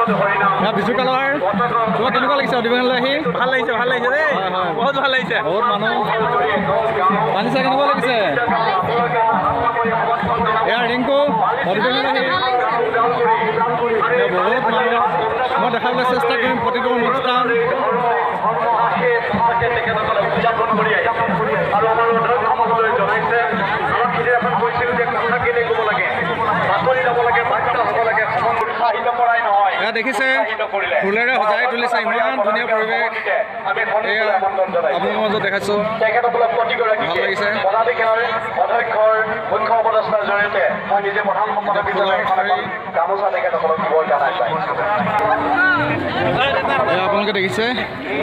Biju colour তোমাক কেনেকুৱা লাগিছে অধিৱেশনলৈ আহি? ভাল লাগিছে দেই, বহুত ভাল লাগিছে। বহুত মানুহ মানিছা, কেনেকুৱা লাগিছে? এয়া ৰিংকু অধিৱেশনলৈ আহি বহুত মানুহ মই দেখাবলৈ চেষ্টা কৰিম প্ৰতিটো অনুষ্ঠান। দেখিছে ফুলেৰে সজাই তুলিছে, ইমান ধুনীয়া পৰিৱেশ। এয়া আপোনালোকৰ মাজত দেখাইছোঁ, ভাল লাগিছে। আপোনালোকে দেখিছে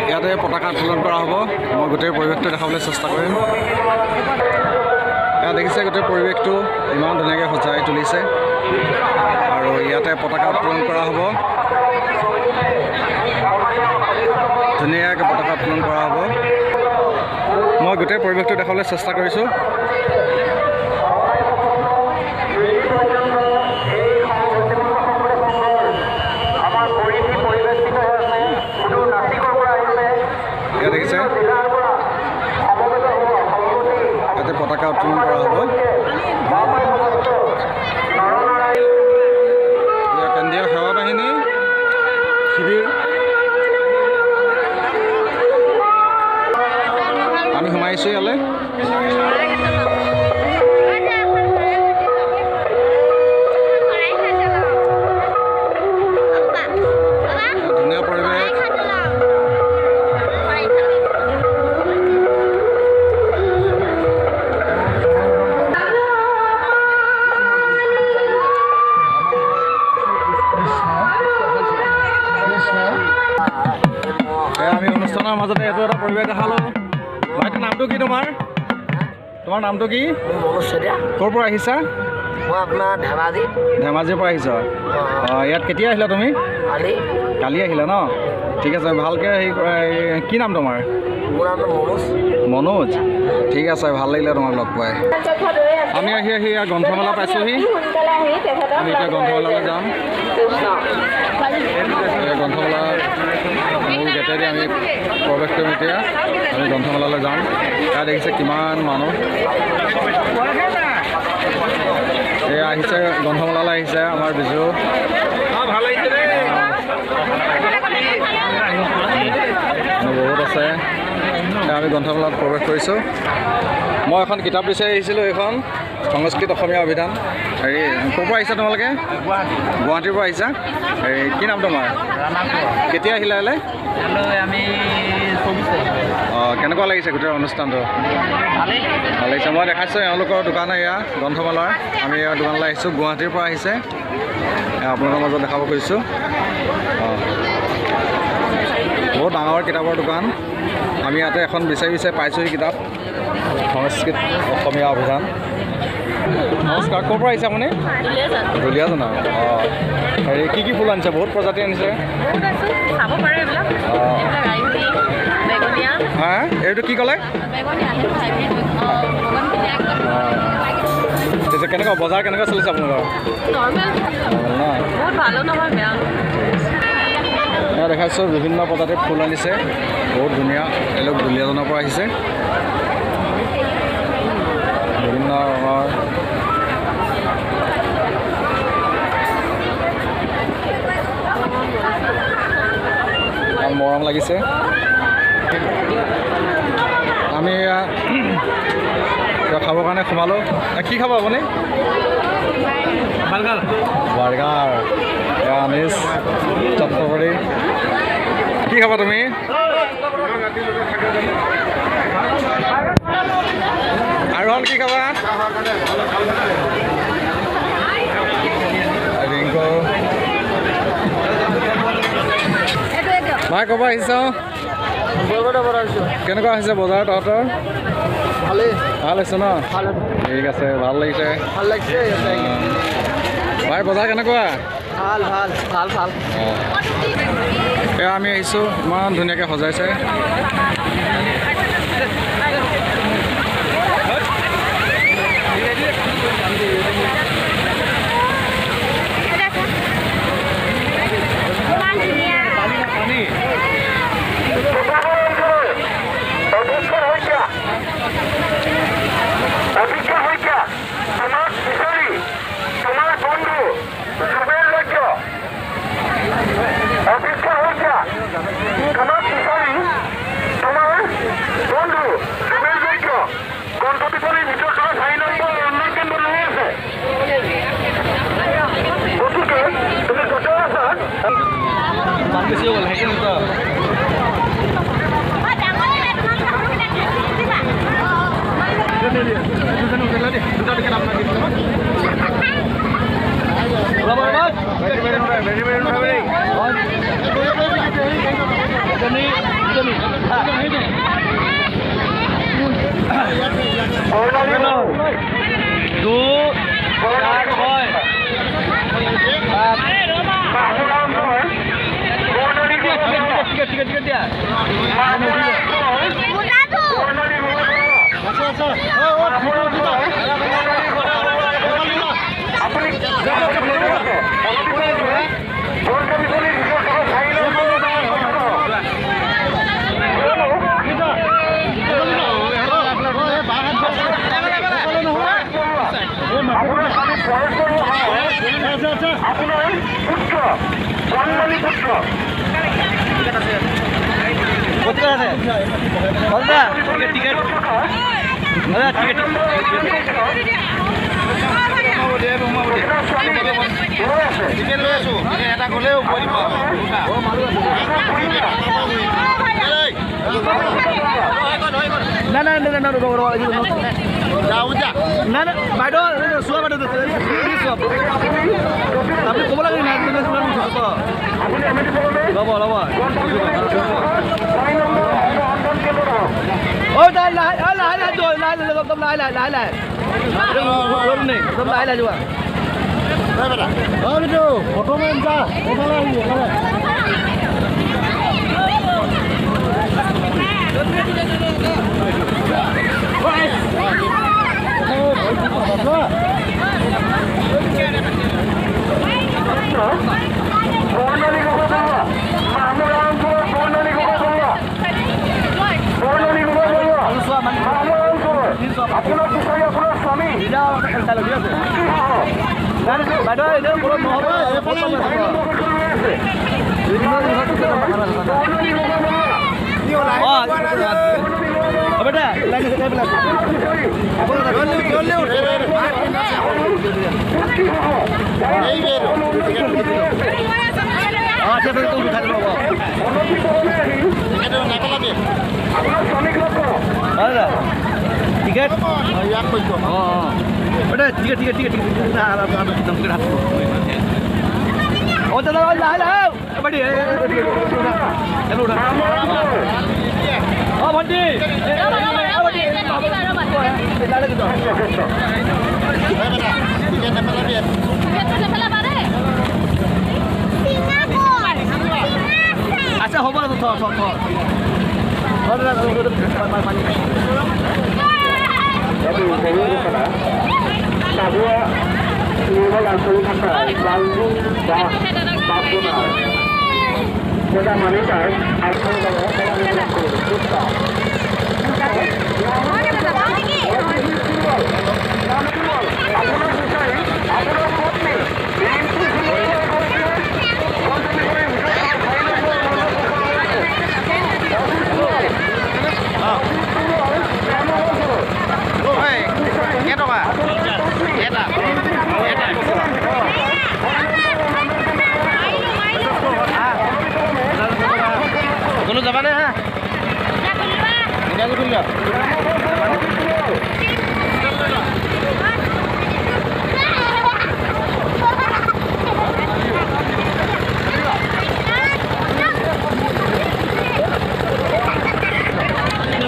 ইয়াতে পতাকা উত্তোলন কৰা হ'ব। মই গোটেই পৰিৱেশটো দেখাবলৈ চেষ্টা কৰিম। এয়া দেখিছে গোটেই পৰিৱেশটো ইমান ধুনীয়াকৈ সজাই তুলিছে আৰু ইয়াতে পতাকা উত্তোলন কৰা হ'ব। ধুনীয়াকৈ পতাকা উত্তোলন কৰা হ'ব। মই গোটেই পৰিৱেশটো দেখাবলৈ চেষ্টা কৰিছোঁ। এয়া দেখিছে ইয়াতে পতাকা উত্তোলন কৰা হ'ব। কেন্দ্ৰীয় সেৱা বাহিনী শিবিৰ আমি সোমাইছোঁ ইয়ালৈ। ধুনীয়া পৰিৱেশ। আমি অনুষ্ঠানৰ মাজতে এইটো এটা পৰিৱেশ দেখালোঁ। ভাইটিৰ নামটো কি তোমাৰ? তোমাৰ নামটো কি? ক'ৰ পৰা আহিছা? মই আপোনাৰ ধেমাজিৰ পৰা আহিছা। অঁ, ইয়াত কেতিয়া আহিলা তুমি? কালি আহিলা ন? ঠিক আছে, ভালকৈ হেৰি কি নাম তোমাৰ? মোৰ নামটো মনোজ। ঠিক আছে, ভাল লাগিলে তোমাক লগ পাই। আমি আহি গ্ৰন্থমেলা পাইছোঁহি। আমি এতিয়া গ্ৰন্থমেলালৈ যাম। গ্ৰন্থমেলা মূল গেটেদি আমি প্ৰৱেশ কৰিম। এতিয়া আমি গ্ৰন্থমেলালৈ যাম। ইয়াত দেখিছে কিমান মানুহ এয়া আহিছে গ্ৰন্থমেলালৈ আহিছে আমাৰ বিজু। বহুত আছে। আমি গ্ৰন্থমেলাত প্ৰৱেশ কৰিছোঁ। মই এখন কিতাপ বিচাৰি আহিছিলোঁ, এইখন সংস্কৃত অসমীয়া অভিধান। হেৰি ক'ৰ পৰা আহিছা তোমালোকে? গুৱাহাটীৰ পৰা আহিছা। হেৰি কি নাম তোমাৰ? কেতিয়া আহিলা ইয়ালৈ? অঁ, কেনেকুৱা লাগিছে গোটেই অনুষ্ঠানটো? ভাল লাগিছে। মই দেখাইছোঁ এওঁলোকৰ দোকান এয়া গ্ৰন্থমেলাৰ। আমি এয়া দোকানলৈ আহিছোঁ, গুৱাহাটীৰ পৰা আহিছে। আপোনালোকৰ মাজত দেখাব খুজিছোঁ। অঁ, বহুত ডাঙৰ কিতাপৰ দোকান। আমি ইয়াতে এখন বিচাৰি পাইছোঁহি কিতাপ, সংস্কৃত অসমীয়া অভিধান। নমস্কাৰ, ক'ৰ পৰা আহিছে আপুনি? দুলীয়াজান। অঁ, হেৰি কি ফুল আনিছে? বহুত প্ৰজাতি আনিছে। হা, এইটো কি ক'লে? কেনেকুৱা বজাৰ কেনেকুৱা চলিছে আপোনালোকৰ? এয়া দেখাইছোঁ বিভিন্ন প্ৰজাতিৰ ফুল আনিছে, বহুত ধুনীয়া। এওঁলোক দুলীয়াজানৰ পৰা আহিছে। বিভিন্ন ৰঙৰ মৰম লাগিছে। আমি খাবৰ কাৰণে সোমালোঁ। কি খাব আপুনি? বাৰ্গাৰ, আনিছ, চটপকৰি। কি খাবা তুমি? আৰু হ'ল কি খাবা? ৰিংকু ভাই ক'ব আহিছ? কেনেকুৱা হৈছে বজাৰ তহঁতৰ? ভাল হৈছে ন? ঠিক আছে, ভাল লাগিছে। ভাই বজাৰ কেনেকুৱা? এয়া আমি আহিছোঁ, ইমান ধুনীয়াকৈ সজাইছে।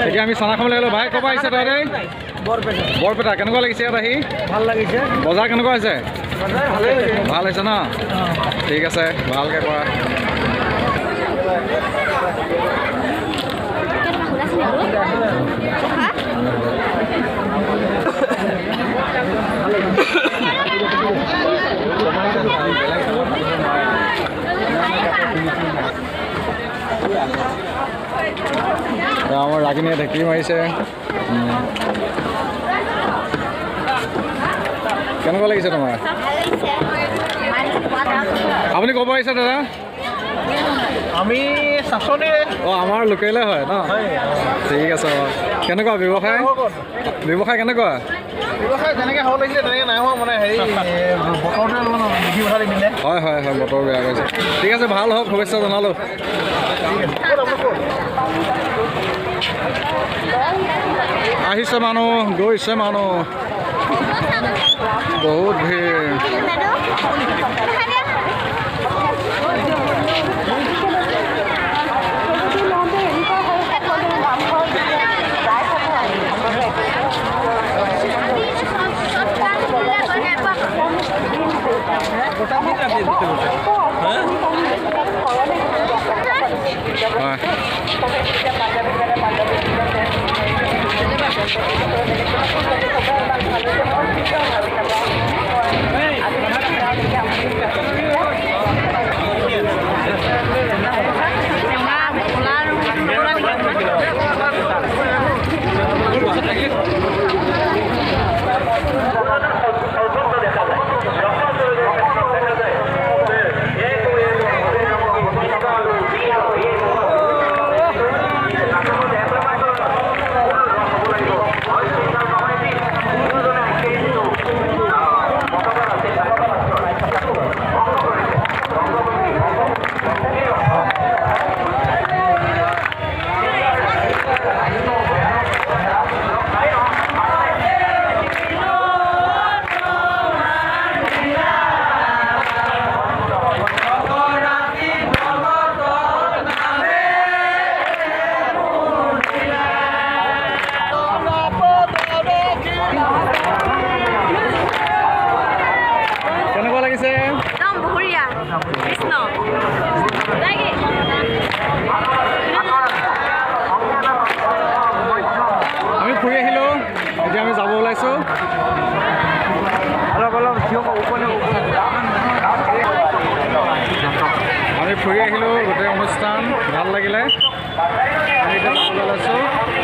এতিয়া আমি চানা খাবলৈ গ'লো। ভাই ক'ৰ পৰা আহিছে তহঁতে? বৰপেটা। কেনেকুৱা লাগিছে ইয়াত আহি? ভাল লাগিছে। বজাৰ কেনেকুৱা হৈছে? ভালেই হৈছে। ভাল হৈছে ন? ঠিক আছে, ভালকৈ কৰা। আমাৰ ৰাগিনীয়ে ঢেঁকী মাৰিছে। কেনেকুৱা লাগিছে তোমাৰ? আপুনি ক'ব আহিছে দাদা? আমি অঁ আমাৰ লোকেলে হয় ন ঠিক আছে বাৰু কেনেকুৱা ব্যৱসায় কেনেকুৱা ব্যৱসায় যেনেকৈ হ'ব লাগিছিলে তেনেকৈ নাই হোৱা মানে হেৰি বতৰটোৱে অলপমান বিধি পথাৰ দিলে হয় বতৰ বেয়া কৰিছে ঠিক আছে ভাল হওক শুভেচ্ছা জনালোঁ আহিছে মানুহ গৈছে মানুহ বহুত ভিৰ কেনেকুৱা লাগিছে একদম বঢ়িয়া কৃষ্ণ আমি ফুৰি আহিলোঁ এতিয়া আমি যাব ওলাইছোঁ আমি ফুৰি আহিলোঁ গোটেই অনুষ্ঠান ভাল লাগিলে আমি এতিয়া যাবলৈ ওলাইছোঁ